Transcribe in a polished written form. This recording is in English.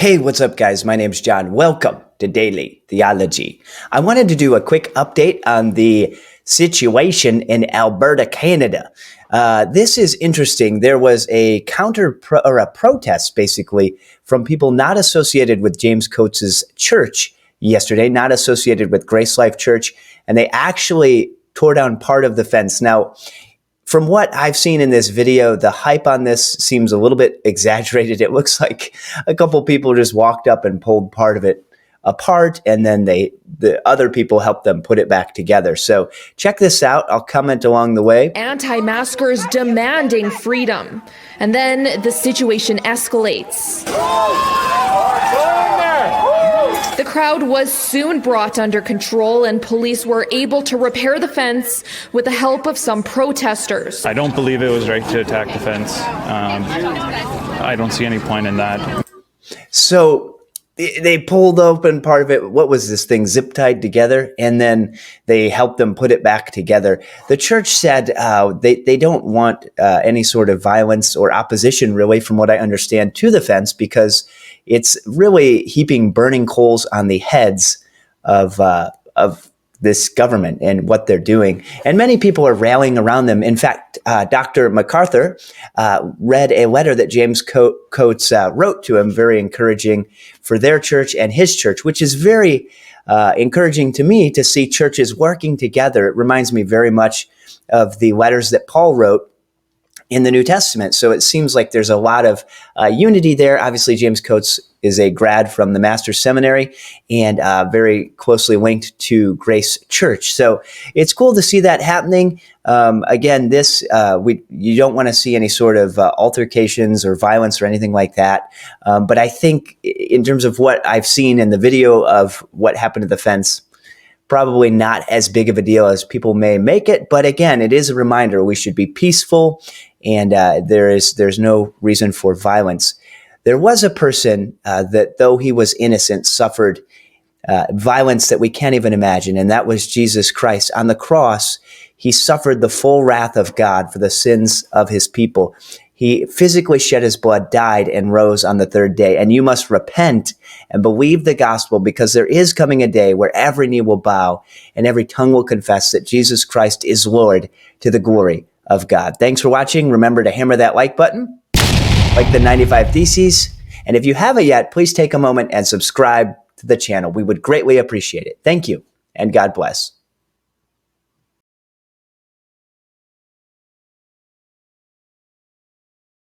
Hey, what's up, guys? My name's John. Welcome to Daily Theology. I wanted to do a quick update on the situation in Alberta, Canada. This is interesting. There was a protest, basically, from people not associated with James Coates's church yesterday, not associated with Grace Life Church, and they actually tore down part of the fence. Now, from what I've seen in this video, the hype on this seems a little bit exaggerated. It looks like a couple people just walked up and pulled part of it apart, and then the other people helped them put it back together. So check this out. I'll comment along the way. Anti-maskers demanding freedom. And then the situation escalates. The crowd was soon brought under control, and police were able to repair the fence with the help of some protesters. I don't believe it was right to attack the fence. I don't see any point in that. So they pulled open part of it. What was this thing? Zip tied together, and then they helped them put it back together. The church said they don't want any sort of violence or opposition, really, from what I understand, to the fence, because it's really heaping burning coals on the heads of this government and what they're doing. And many people are rallying around them. In fact, Dr. MacArthur read a letter that James Coates wrote to him, very encouraging for their church and his church, which is very encouraging to me to see churches working together. It reminds me very much of the letters that Paul wrote in the New Testament. So it seems like there's a lot of unity there. Obviously, James Coates is a grad from the Master's Seminary and very closely linked to Grace Church. So it's cool to see that happening. Again, you don't want to see any sort of altercations or violence or anything like that. But I think in terms of what I've seen in the video of what happened to the fence, probably not as big of a deal as people may make it. But again, it is a reminder we should be peaceful, and there's no reason for violence. There was a person that, though he was innocent, suffered violence that we can't even imagine, and that was Jesus Christ. On the cross, he suffered the full wrath of God for the sins of his people. He physically shed his blood, died, and rose on the third day. And you must repent and believe the gospel, because there is coming a day where every knee will bow and every tongue will confess that Jesus Christ is Lord, to the glory of God. Thanks for watching. Remember to hammer that like button, like the 95 Theses. And if you haven't yet, please take a moment and subscribe to the channel. We would greatly appreciate it. Thank you, and God bless.